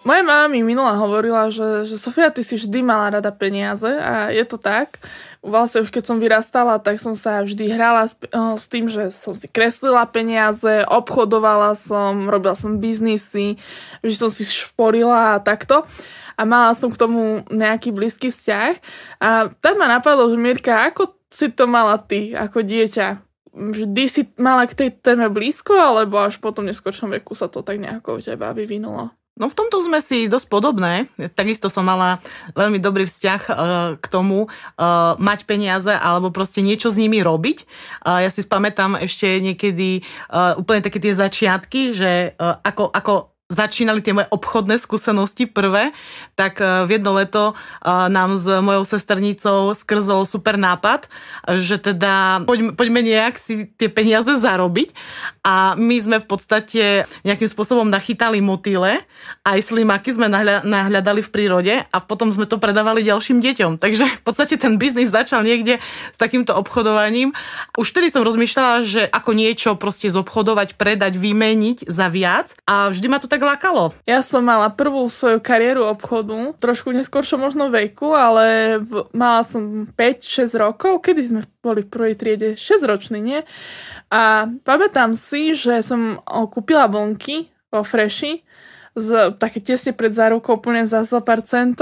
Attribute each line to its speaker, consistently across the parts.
Speaker 1: Moja mama mi minula hovorila, že Sofia, ty si vždy mala rada peniaze a je to tak. Vlastne už keď som vyrastala, tak som sa vždy hrala s tým, že som si kreslila peniaze, obchodovala som, robila som biznisy, že som si šporila a takto. A mala som k tomu nejaký blízky vzťah. A tak ma napadlo, že Mirka, ako si to mala ty ako dieťa? Vždy si mala k tej téme blízko, alebo až po tom neskôršom veku sa to tak nejako u teba vyvinulo?
Speaker 2: No v tomto sme si dosť podobné. Takisto som mala veľmi dobrý vzťah k tomu mať peniaze alebo proste niečo s nimi robiť. Ja si spamätám ešte niekedy úplne také tie začiatky, že ako začínali tie moje obchodné skúsenosti prvé, tak v jedno leto nám s mojou sesternicou skrzol super nápad, že teda poďme nejak si tie peniaze zarobiť a my sme v podstate nejakým spôsobom nachytali motýle, aj slimáky sme nahľadali v prírode a potom sme to predávali ďalším deťom. Takže v podstate ten biznis začal niekde s takýmto obchodovaním. Už vtedy som rozmýšľala, že ako niečo proste zobchodovať, predať, vymeniť za viac a vždy ma to tak lákalo.
Speaker 1: Ja som mala prvú svoju kariéru obchodu, trošku neskôršom možno veku, ale mala som 5-6 rokov, kedy sme boli v prvej triede, 6-ročný, nie? A pamätám si, že som kúpila bonky vo Freši, také tesne pred zárukou, úplne za 100%.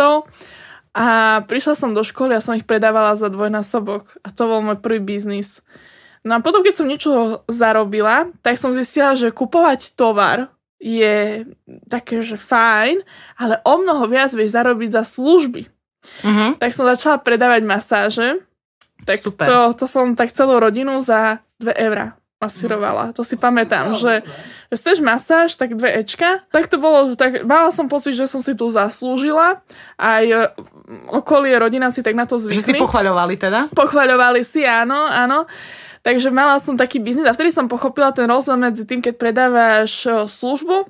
Speaker 1: A prišla som do školy a som ich predávala za dvojnásobok. A to bol môj prvý biznis. No a potom, keď som niečo zarobila, tak som zistila, že kupovať tovar je také, že fajn, ale o mnoho viac vieš zarobiť za služby. Uh-huh. Tak som začala predávať masáže. Tak to som tak celú rodinu za 2 eurá masírovala. To si pamätám, že chceš masáž, tak 2 ečka. Tak to bolo, tak mala som pocit, že som si tu zaslúžila. Aj okolie, rodina si tak na to zvykli.
Speaker 2: Že si pochvaľovali teda?
Speaker 1: Pochvaľovali si, áno. Takže mala som taký biznis a vtedy som pochopila ten rozdiel medzi tým, keď predávaš službu,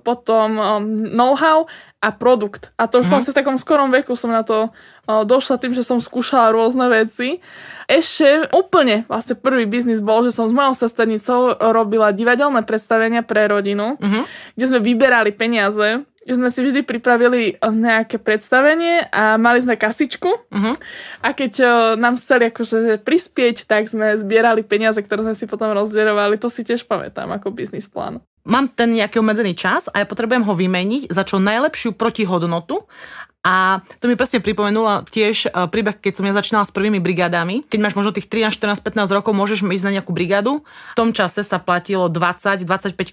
Speaker 1: potom know-how a produkt. A to už vlastne v takom skorom veku som na to došla tým, že som skúšala rôzne veci. Ešte úplne vlastne prvý biznis bol, že som s mojou sesternicou robila divadelné predstavenia pre rodinu, kde sme vyberali peniaze. Sme si vždy pripravili nejaké predstavenie a mali sme kasičku a keď nám chceli akože prispieť, tak sme zbierali peniaze, ktoré sme si potom rozdierovali. To si tiež pamätám ako biznis plán.
Speaker 2: Mám ten nejaký obmedzený čas a ja potrebujem ho vymeniť za čo najlepšiu protihodnotu. A to mi presne pripomenulo tiež príbeh, keď som ja začínala s prvými brigádami. Keď máš možno tých 13, 14, 15 rokov, môžeš ísť na nejakú brigádu. V tom čase sa platilo 20-25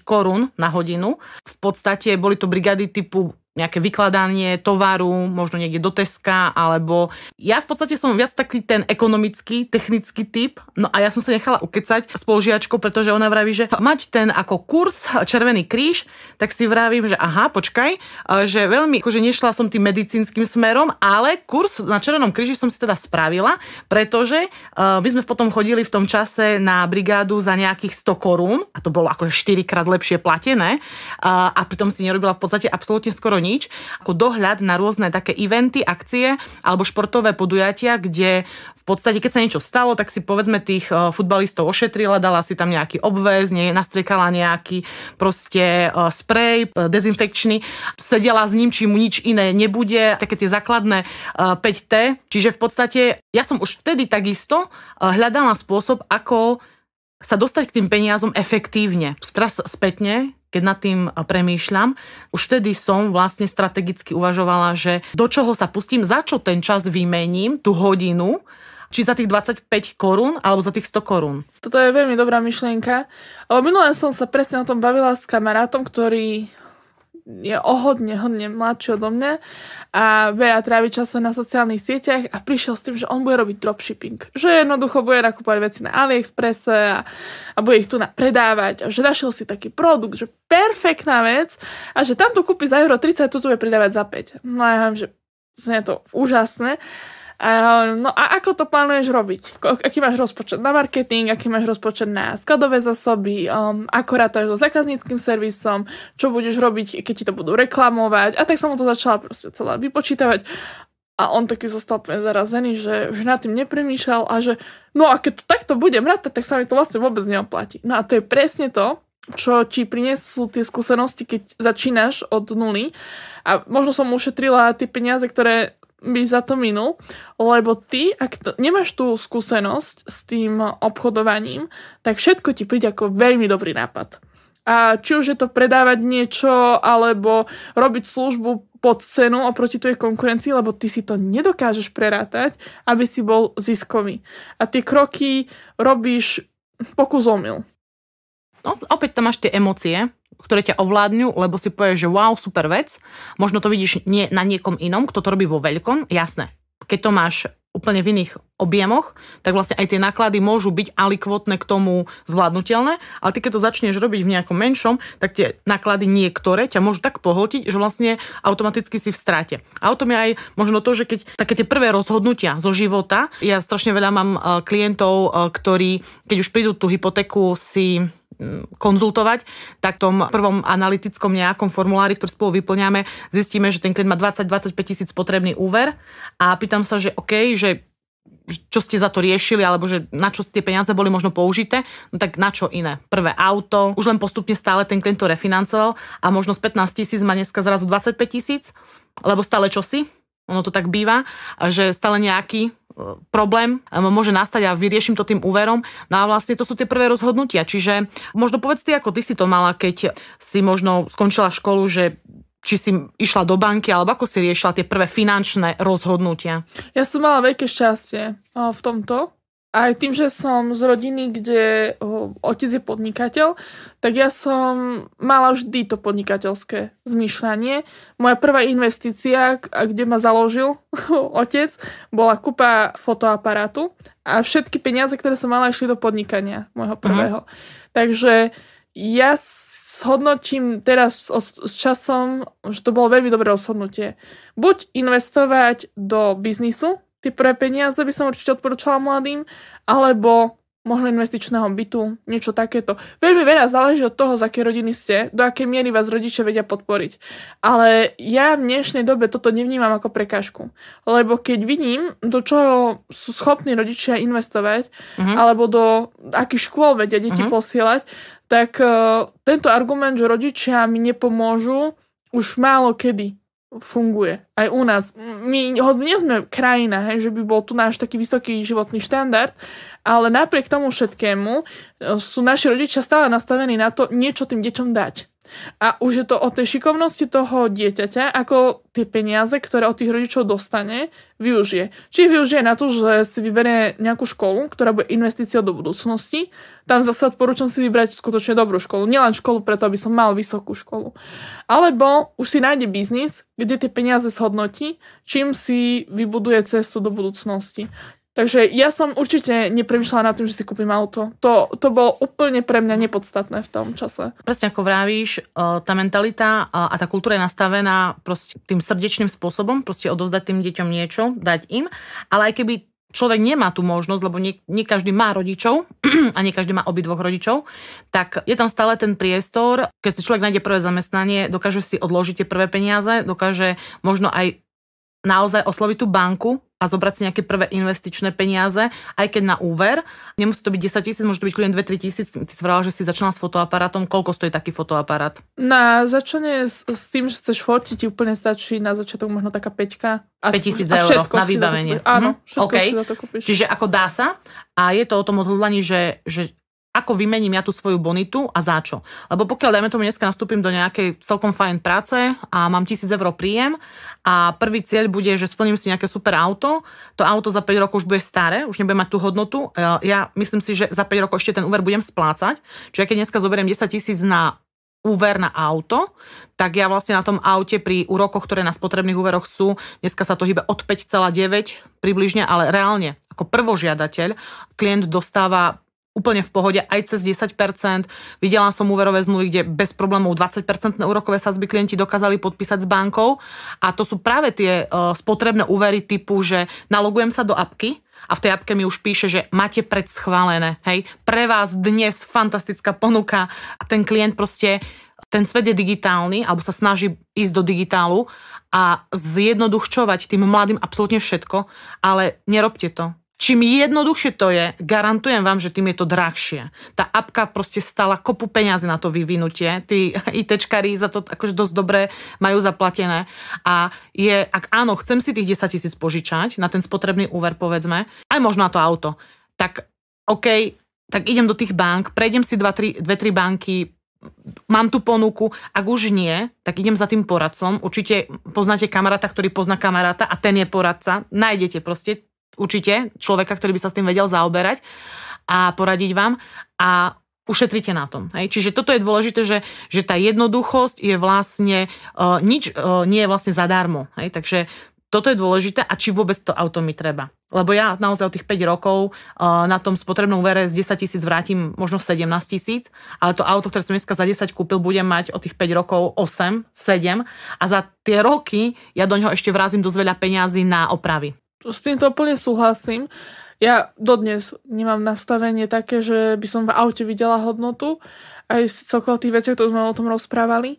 Speaker 2: korún na hodinu. V podstate boli to brigády typu nejaké vykladanie tovaru, možno niekde do Teska, alebo ja v podstate som viac taký ten ekonomický, technický typ, no a ja som sa nechala ukecať spolužiačkou, pretože ona vraví, že mať ten ako kurz Červený kríž, tak si vravím, že aha, počkaj, že veľmi, akože nešla som tým medicínskym smerom, ale kurz na Červenom kríži som si teda spravila, pretože my sme potom chodili v tom čase na brigádu za nejakých 100 korún a to bolo akože 4-krát lepšie platené a pritom si nerobila v podstate absolútne skoro nič, ako dohľad na rôzne také eventy, akcie alebo športové podujatia, kde v podstate, keď sa niečo stalo, tak si povedzme tých futbalistov ošetrila, dala si tam nejaký obväz, nastriekala nejaký proste sprej dezinfekčný, sedela s ním, či mu nič iné nebude, také tie základné 5T. Čiže v podstate ja som už vtedy takisto hľadala spôsob, ako sa dostať k tým peniazom efektívne. Teraz spätne, keď nad tým premýšľam, už vtedy som vlastne strategicky uvažovala, že do čoho sa pustím, za čo ten čas vymením, tú hodinu, či za tých 25 korún, alebo za tých 100 korún.
Speaker 1: Toto je veľmi dobrá myšlienka. Minulé som sa presne o tom bavila s kamarátom, ktorý je hodne mladší odo mňa a veľa trávi času na sociálnych sieťach a prišiel s tým, že on bude robiť dropshipping. Že jednoducho bude nakúpať veci na AliExpresse a bude ich tu predávať. A že našiel si taký produkt, že perfektná vec a že tamto kúpi za euro 30, tu bude predávať za 5. No ja viem, že je to úžasné. No a ako to plánuješ robiť? Aký máš rozpočet na marketing, aký máš rozpočet na skladové zásoby, ako rátaš so zákazníckym servisom, čo budeš robiť, keď ti to budú reklamovať. A tak som mu to začala proste celá vypočítavať. A on taký zostal zarazený, že nad tým nepremýšľal a že no a keď to takto budem rátať, tak sa mi to vlastne vôbec neoplatí. No a to je presne to, čo ti prinesú tie skúsenosti, keď začínaš od nuly. A možno som ušetrila tie peniaze, ktoré by za to minul, lebo ty, ak nemáš tú skúsenosť s tým obchodovaním, tak všetko ti príde ako veľmi dobrý nápad. A či už je to predávať niečo, alebo robiť službu pod cenu oproti tvojej konkurencii, lebo ty si to nedokážeš prerátať, aby si bol ziskový. A tie kroky robíš pokus omyl.
Speaker 2: No, opäť tam máš tie emócie, ktoré ťa ovládňu, lebo si povieš, že wow, super vec. Možno to vidíš na niekom inom, kto to robí vo veľkom. Jasné. Keď to máš úplne v iných objemoch, tak vlastne aj tie náklady môžu byť alikvotné k tomu zvládnutelné, ale ty keď to začneš robiť v nejakom menšom, tak tie náklady niektoré ťa môžu tak pohltiť, že vlastne automaticky si v strate. A o tom je aj možno to, že keď také tie prvé rozhodnutia zo života, ja strašne veľa mám klientov, ktorí, keď už prídu tú hypotéku si konzultovať, tak v tom prvom analytickom nejakom formulári, ktorý spolu vyplňame, zistíme, že ten klient má 20-25 tisíc potrebný úver a pýtam sa, že OK, že čo ste za to riešili, alebo že na čo tie peniaze boli možno použité, no tak na čo iné. Prvé auto, už len postupne stále ten klient to refinancoval a možno z 15 tisíc má dneska zrazu 25 tisíc, lebo stále čosi, ono to tak býva, že stále nejaký problém môže nastať a vyriešim to tým úverom. No a vlastne to sú tie prvé rozhodnutia. Čiže možno povedz ty, ako ty si to mala, keď si možno skončila školu, že či si išla do banky, alebo ako si riešila tie prvé finančné rozhodnutia?
Speaker 1: Ja som mala veľké šťastie v tomto. Aj tým, že som z rodiny, kde otec je podnikateľ, tak ja som mala vždy to podnikateľské zmýšľanie. Moja prvá investícia, kde ma založil otec, bola kúpa fotoaparátu a všetky peniaze, ktoré som mala, išli do podnikania môjho prvého. Takže ja hodnotím teraz s časom, že to bolo veľmi dobré rozhodnutie. Buď investovať do biznisu, tie prvé peniaze by som určite odporúčala mladým, alebo možno investičného bytu, niečo takéto. Veľmi veľa záleží od toho, z akej rodiny ste, do akej miery vás rodičia vedia podporiť. Ale ja v dnešnej dobe toto nevnímam ako prekážku. Lebo keď vidím, do čoho sú schopní rodičia investovať, alebo do akých škôl vedia deti posielať, tak tento argument, že rodičia mi nepomôžu, už málo kedy funguje. Aj u nás. My hoď nie sme krajina, že by bol tu náš taký vysoký životný štandard, ale napriek tomu všetkému sú naši rodičia stále nastavení na to niečo tým deťom dať. A už je to o tej šikovnosti toho dieťaťa, ako tie peniaze, ktoré od tých rodičov dostane, využije. Či využije na to, že si vyberie nejakú školu, ktorá bude investíciou do budúcnosti. Tam zase odporúčam si vybrať skutočne dobrú školu. Nielen školu preto, aby som mal vysokú školu. Alebo už si nájde biznis, kde tie peniaze zhodnotí, čím si vybuduje cestu do budúcnosti. Takže ja som určite nepremýšľala nad tým, že si kúpim auto. To bolo úplne pre mňa nepodstatné v tom čase.
Speaker 2: Presne ako vravíš, tá mentalita a tá kultúra je nastavená proste tým srdečným spôsobom, proste odovzdať tým deťom niečo, dať im. Ale aj keby človek nemá tú možnosť, lebo nie každý má rodičov a nie každý má obidvoch rodičov, tak je tam stále ten priestor, keď si človek nájde prvé zamestnanie, dokáže si odložiť tie prvé peniaze, dokáže možno aj naozaj osloviť tú banku a zobrať si nejaké prvé investičné peniaze, aj keď na úver. Nemusí to byť 10 000, môže to byť klient 2-3 tisíc. Ty si vrala, že si začala s fotoaparátom. Koľko stojí taký fotoaparát?
Speaker 1: Na začanie s tým, že chceš fotiť, ti úplne stačí na začiatok možno taká 5
Speaker 2: 000 eur na vybavenie.
Speaker 1: Áno, všetko si za to kúpiš.
Speaker 2: Čiže ako dá sa a je to o tom odhodlaní, že ako vymením ja tú svoju bonitu a za čo. Lebo pokiaľ, dajme tomu, dneska nastúpim do nejakej celkom fajn práce a mám 1000 eur príjem a prvý cieľ bude, že splním si nejaké super auto, to auto za 5 rokov už bude staré, už nebude mať tú hodnotu. Ja myslím si, že za 5 rokov ešte ten úver budem splácať. Čiže keď dneska zoberiem 10 000 na úver na auto, tak ja vlastne na tom aute pri úrokoch, ktoré na spotrebných úveroch sú, dneska sa to hýbe od 5,9 približne, ale reálne ako prvožiadateľ klient dostáva úplne v pohode, aj cez 10%. Videla som úverové zmluvy, kde bez problémov 20% úrokové sadzby klienti dokázali podpísať s bankou. A to sú práve tie spotrebné úvery typu, že nalogujem sa do apky a v tej apke mi už píše, že máte predschválené. Hej, pre vás dnes fantastická ponuka a ten klient proste, ten svet je digitálny, alebo sa snaží ísť do digitálu a zjednoduščovať tým mladým absolútne všetko, ale nerobte to. Čím jednoduchšie to je, garantujem vám, že tým je to drahšie. Tá apka proste stala kopu peňazí na to vyvinutie. Tí ITčkári za to akože dosť dobre majú zaplatené. A ak áno, chcem si tých 10 000 požičať na ten spotrebný úver, povedzme, aj možno na to auto, tak OK, tak idem do tých bank, prejdem si 2-3 banky, mám tú ponuku, ak už nie, tak idem za tým poradcom. Určite poznáte kamaráta, ktorý pozná kamaráta a ten je poradca. Nájdete proste určite človeka, ktorý by sa s tým vedel zaoberať a poradiť vám a ušetrite na tom. Hej? Čiže toto je dôležité, že tá jednoduchosť je vlastne nič nie je vlastne zadarmo. Hej? Takže toto je dôležité a či vôbec to auto mi treba. Lebo ja naozaj od tých 5 rokov na tom spotrebnom úvere z 10 000 vrátim možno 17 000, ale to auto, ktoré som dneska za 10 kúpil, budem mať od tých 5 rokov 8, 7 a za tie roky ja do ňoho ešte vrazím dosť veľa peňazí na opravy.
Speaker 1: S týmto úplne súhlasím. Ja dodnes nemám nastavenie také, že by som v aute videla hodnotu. Aj celkovo tých vecí, ktoré sme o tom rozprávali.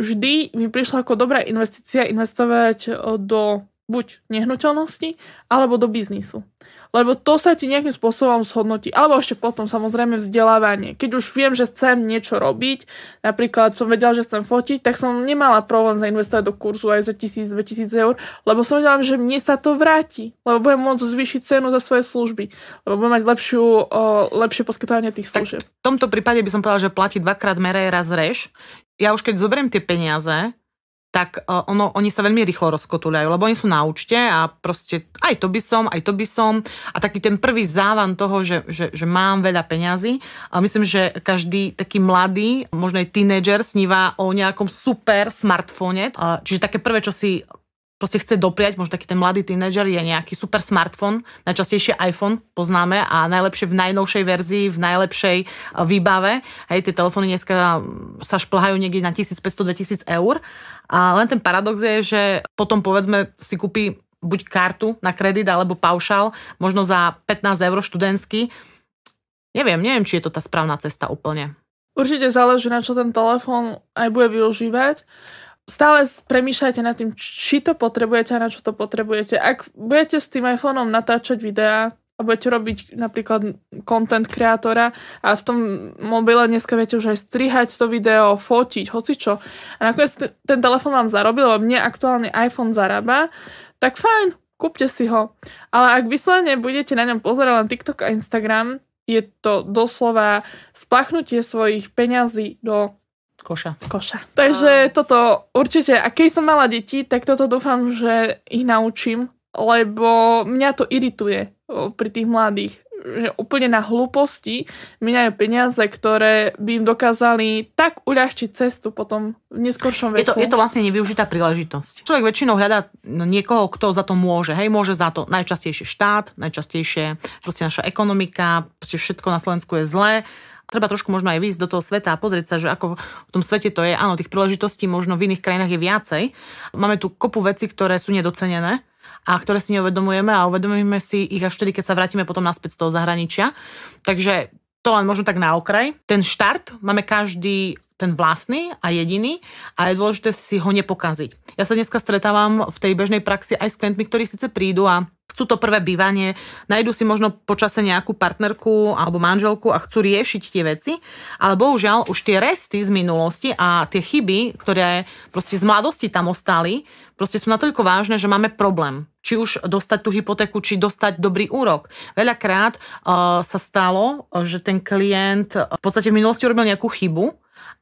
Speaker 1: Vždy mi prišla ako dobrá investícia investovať do buď nehnuteľnosti, alebo do biznisu. Lebo to sa ti nejakým spôsobom zhodnotí. Alebo ešte potom samozrejme vzdelávanie. Keď už viem, že chcem niečo robiť, napríklad som vedela, že chcem fotiť, tak som nemala problém zainvestovať do kurzu aj za 1000-2000 eur, lebo som vedela, že mne sa to vráti. Lebo budem môcť zvýšiť cenu za svoje služby. Lebo budem mať lepšie poskytovanie tých služieb.
Speaker 2: Tak v tomto prípade by som povedala, že platí dvakrát meraj, raz rež. Ja už keď zoberiem tie peniaze, tak oni sa veľmi rýchlo rozkotuľajú, lebo oni sú na účte a proste aj to by som. A taký ten prvý závan toho, že mám veľa peňazí. A myslím, že každý taký mladý, možno aj tínedžer, sníva o nejakom super smartfóne. Čiže také prvé, čo si proste chce dopriať, možno taký ten mladý tínedžer, je nejaký super smartfón, najčastejšie iPhone poznáme a najlepšie v najnovšej verzii, v najlepšej výbave. Hej, tie telefóny dneska sa šplhajú niekde na 1500-2000 eur. A len ten paradox je, že potom povedzme si kúpi buď kartu na kredit alebo paušál, možno za 15 eur študentský. Neviem, či je to tá správna cesta úplne.
Speaker 1: Určite záleží, na čo ten telefón aj bude využívať. Stále premýšľajte nad tým, či to potrebujete a na čo to potrebujete. Ak budete s tým iPhoneom natáčať videá a budete robiť napríklad content kreatora a v tom mobile dneska viete už aj strihať to video, fotiť, hocičo. A nakoniec ten telefón vám zarobil, lebo mne aktuálne iPhone zarába, tak fajn, kúpte si ho. Ale ak vyslovene budete na ňom pozerať len TikTok a Instagram, je to doslova splachnutie svojich peňazí do
Speaker 2: koša.
Speaker 1: Takže toto určite, a keď som mala deti, tak toto dúfam, že ich naučím, lebo mňa to irituje pri tých mladých, že úplne na hlúposti minajú peniaze, ktoré by im dokázali tak uľahčiť cestu potom v neskoršom veku.
Speaker 2: Je to vlastne nevyužitá príležitosť. Človek väčšinou hľadá niekoho, kto za to môže. Hej, môže za to najčastejšie štát, najčastejšie proste naša ekonomika, proste všetko na Slovensku je zlé. Treba trošku možno aj výjsť do toho sveta a pozrieť sa, že ako v tom svete to je. Áno, tých príležitostí možno v iných krajinách je viacej. Máme tu kopu vecí, ktoré sú nedocenené a ktoré si neuvedomujeme a uvedomujeme si ich až vtedy, keď sa vrátime potom naspäť z toho zahraničia. Takže to len možno tak na okraj. Ten štart máme každý ten vlastný a jediný a je dôležité si ho nepokaziť. Ja sa dneska stretávam v tej bežnej praxi aj s klientmi, ktorí síce prídu a chcú to prvé bývanie, nájdu si možno počase nejakú partnerku alebo manželku a chcú riešiť tie veci, ale bohužiaľ už tie resty z minulosti a tie chyby, ktoré proste z mladosti tam ostali, proste sú natoľko vážne, že máme problém. Či už dostať tú hypotéku, či dostať dobrý úrok. Veľakrát sa stalo, že ten klient v podstate v minulosti urobil nejakú chybu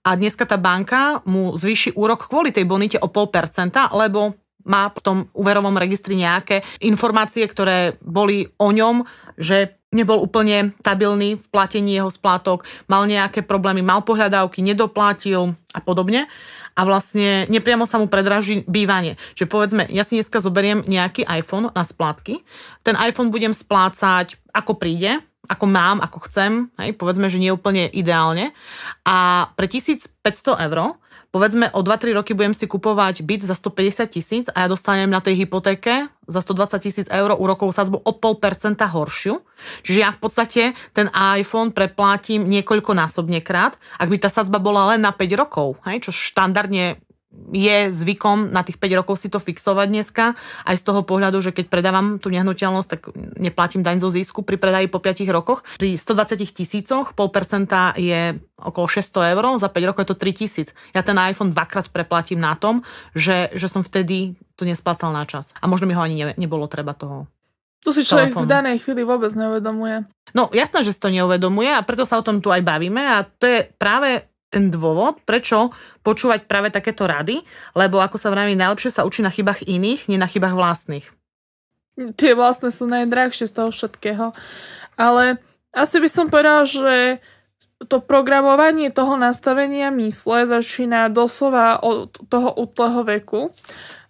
Speaker 2: a dneska tá banka mu zvýši úrok kvôli tej bonite o 0,5%, lebo má v tom úverovom registri nejaké informácie, ktoré boli o ňom, že nebol úplne stabilný v platení jeho splátok, mal nejaké problémy, mal pohľadávky, nedoplatil a podobne. A vlastne nepriamo sa mu predraží bývanie. Čiže povedzme, ja si dneska zoberiem nejaký iPhone na splátky, ten iPhone budem splácať ako príde, ako mám, ako chcem, hej, povedzme, že nie úplne ideálne. A pre 1500 eur, povedzme o 2-3 roky budem si kupovať byt za 150 000 a ja dostanem na tej hypotéke za 120 000 eur úrokovú sadzbu o 0,5% horšiu. Čiže ja v podstate ten iPhone preplátim niekoľkonásobne krát, ak by tá sadzba bola len na 5 rokov, hej, čo štandardne je zvykom na tých 5 rokov si to fixovať dneska, aj z toho pohľadu, že keď predávam tú nehnuteľnosť, tak neplatím daň zo zisku pri predaji po 5 rokoch. Pri 120 000 000, 0,5% je okolo 600 eur, za 5 rokov je to 3 000. Ja ten iPhone dvakrát preplatím na tom, že som vtedy to nesplácal na čas. A možno mi ho ani nebolo treba toho.
Speaker 1: To si človek v danej chvíli vôbec neuvedomuje.
Speaker 2: No jasné, že si to neuvedomuje a preto sa o tom tu aj bavíme a to je práve ten dôvod, prečo počúvať práve takéto rady, lebo ako sa vraví, najlepšie sa učí na chybách iných, nie na chybách vlastných.
Speaker 1: Tie vlastné sú najdrahšie z toho všetkého. Ale asi by som povedala, že to programovanie toho nastavenia mysle začína doslova od toho útleho veku.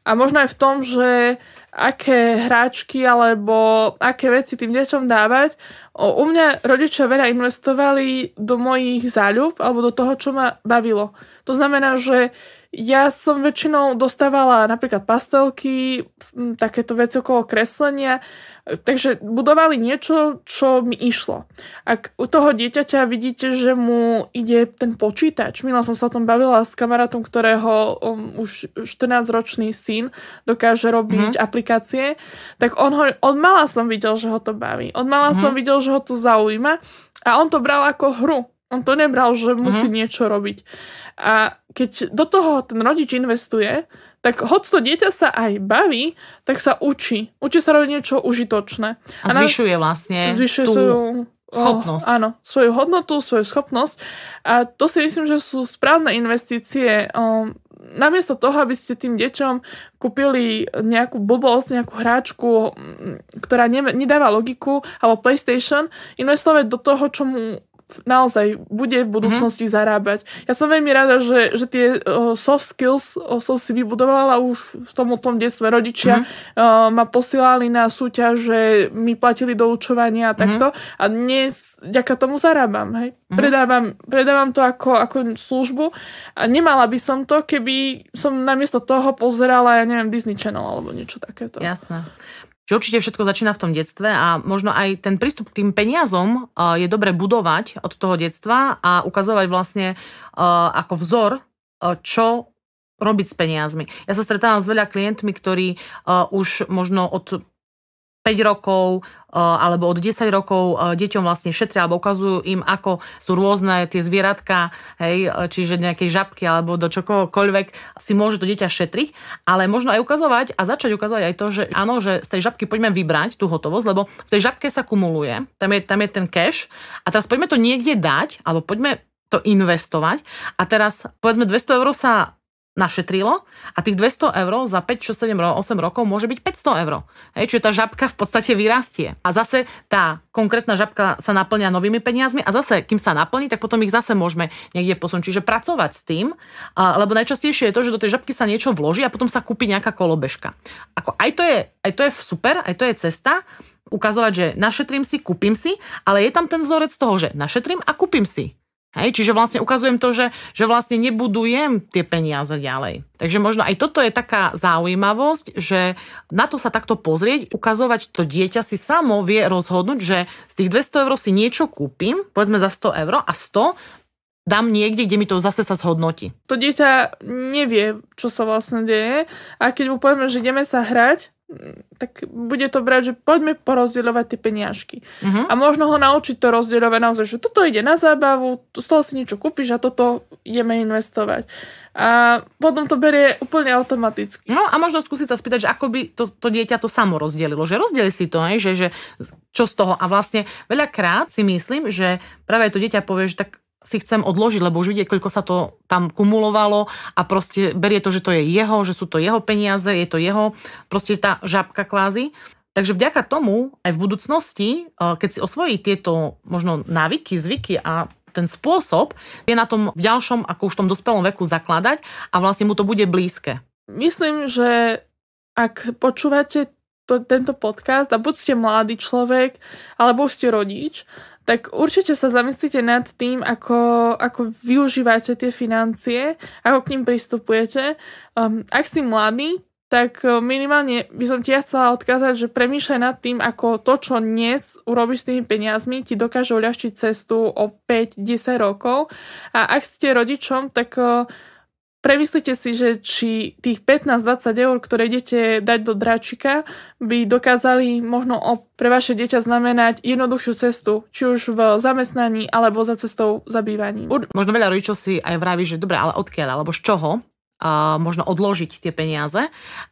Speaker 1: A možno aj v tom, že aké hráčky alebo aké veci tým deťom dávať. U mňa rodičia veľa investovali do mojich záľub alebo do toho, čo ma bavilo. To znamená, že ja som väčšinou dostávala napríklad pastelky, takéto veci okolo kreslenia, takže budovali niečo, čo mi išlo. Ak u toho dieťaťa vidíte, že mu ide ten počítač, minula som sa o tom bavila s kamarátom, ktorého už 14-ročný syn dokáže robiť aplikácie, tak od mala som videl, že ho to baví. Od mala som videl, že ho to zaujíma a on to bral ako hru. On to nebral, že musí niečo robiť. A keď do toho ten rodič investuje, tak hoď to dieťa sa aj baví, tak sa učí. Učí sa robiť niečo užitočné.
Speaker 2: A zvyšuje vlastne tú schopnosť.
Speaker 1: Áno, svoju hodnotu, svoju schopnosť. A to si myslím, že sú správne investície. Namiesto toho, aby ste tým deťom kúpili nejakú blbosť, nejakú hráčku, ktorá nedáva logiku, alebo PlayStation, investovať do toho, čo mu naozaj bude v budúcnosti zarábať. Ja som veľmi rada, že tie soft skills som si vybudovala už v tom detstve. Rodičia ma posielali na súťaž, že mi platili doučovania a takto. A dnes vďaka tomu zarábam. Hej. Predávam to ako službu a nemala by som to, keby som namiesto toho pozerala, ja neviem, Disney Channel alebo niečo takéto.
Speaker 2: Jasné. Že určite všetko začína v tom detstve a možno aj ten prístup k tým peniazom je dobre budovať od toho detstva a ukazovať vlastne ako vzor, čo robiť s peniazmi. Ja sa stretávam s veľa klientmi, ktorí už možno od 5 rokov alebo od 10 rokov deťom vlastne šetria alebo ukazujú im, ako sú rôzne tie zvieratka, hej, čiže nejakej žabky alebo do čokoľvek si môže to dieťa šetriť, ale možno aj ukazovať a začať ukazovať aj to, že áno, že z tej žabky poďme vybrať tú hotovosť, lebo v tej žabke sa kumuluje, tam je ten cash a teraz poďme to niekde dať alebo poďme to investovať a teraz povedzme 200 eur sa našetrilo a tých 200 eur za 5, 6, 7, 8 rokov môže byť 500 eur. Hej, čiže tá žabka v podstate vyrastie. A zase tá konkrétna žabka sa naplňa novými peniazmi a zase, kým sa naplní, tak potom ich zase môžeme niekde posunúť. Čiže pracovať s tým, lebo najčastejšie je to, že do tej žabky sa niečo vloží a potom sa kúpi nejaká kolobežka. Ako aj to je super, aj to je cesta, ukazovať, že našetrím si, kúpim si, ale je tam ten vzorec toho, že našetrím a kúpim si. Hej, čiže vlastne ukazujem to, že vlastne nebudujem tie peniaze ďalej. Takže možno aj toto je taká zaujímavosť, že na to sa takto pozrieť, ukazovať to dieťa si samo vie rozhodnúť, že z tých 200 eur si niečo kúpim, povedzme za 100 eur a 100 dám niekde, kde mi to zase sa zhodnotí.
Speaker 1: To dieťa nevie, čo sa vlastne deje a keď mu povieme, že ideme sa hrať, tak bude to brať, že poďme porozdeľovať tie peniažky. A možno ho naučiť to rozdieľovať naozaj, že toto ide na zábavu, z toho si niečo kúpiš a toto ideme investovať. A potom to berie úplne automaticky.
Speaker 2: No a možno skúsiť sa spýtať, že ako by to dieťa to samo rozdelilo. Že rozdeli si to, že čo z toho. A vlastne veľakrát si myslím, že práve to dieťa povie, že tak si chcem odložiť, lebo už vidie, koľko sa to tam kumulovalo a proste berie to, že to je jeho, že sú to jeho peniaze, je to jeho, proste tá žabka kvázi. Takže vďaka tomu aj v budúcnosti, keď si osvojí tieto možno návyky, zvyky a ten spôsob, je na tom v ďalšom, ako už v tom dospelom veku zakladať a vlastne mu to bude blízke.
Speaker 1: Myslím, že ak počúvate tento podcast a buď ste mladý človek, alebo ste rodič, tak určite sa zamyslite nad tým, ako využívate tie financie, ako k ním pristupujete. Ak si mladý, tak minimálne by som ti chcela odkázať, že premýšľaj nad tým, ako to, čo dnes urobíš s tými peniazmi, ti dokáže uľahčiť cestu o 5-10 rokov. A ak ste rodičom, tak premyslite si, že či tých 15-20 eur, ktoré idete dať do dráčika, by dokázali možno pre vaše dieťa znamenať jednoduchšiu cestu, či už v zamestnaní, alebo za cestou za bývaním.
Speaker 2: Možno veľa rodičov si aj vraví, že dobre, ale odkiaľ, alebo z čoho? Možno odložiť tie peniaze.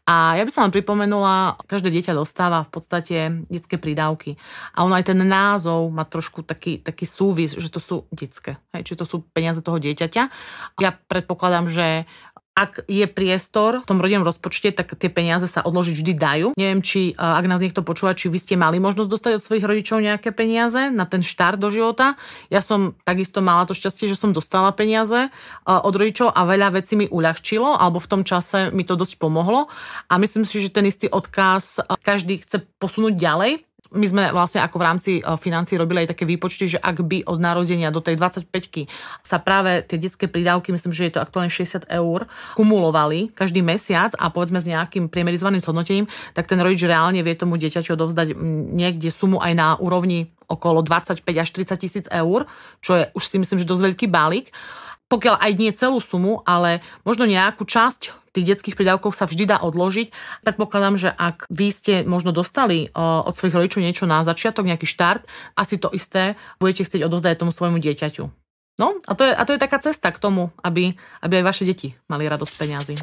Speaker 2: A ja by som vám pripomenula, každé dieťa dostáva v podstate detské prídavky. A ono aj ten názov má trošku taký súvis, že to sú detské. Či to sú peniaze toho dieťaťa. Ja predpokladám, že ak je priestor v tom rodinnom rozpočte, tak tie peniaze sa odložiť vždy dajú. Neviem, či ak nás niekto počúva, či vy ste mali možnosť dostať od svojich rodičov nejaké peniaze na ten štart do života. Ja som takisto mala to šťastie, že som dostala peniaze od rodičov a veľa vecí mi uľahčilo, alebo v tom čase mi to dosť pomohlo. A myslím si, že ten istý odkaz každý chce posunúť ďalej. My sme vlastne ako v rámci financií robili aj také výpočty, že ak by od narodenia do tej 25-ky sa práve tie detské prídavky, myslím, že je to aktuálne 60 eur, kumulovali každý mesiac a povedzme s nejakým priemerizovaným zhodnotením, tak ten rodič reálne vie tomu dieťaťu odovzdať niekde sumu aj na úrovni okolo 25 až 30 tisíc eur, čo je už si myslím, že dosť veľký balík. Pokiaľ aj nie celú sumu, ale možno nejakú časť tých detských prídavkov sa vždy dá odložiť. Predpokladám, že ak vy ste možno dostali od svojich rodičov niečo na začiatok, nejaký štart, asi to isté budete chcieť odovzdať tomu svojmu dieťaťu. No a to je taká cesta k tomu, aby aj vaše deti mali radosť z peňazí.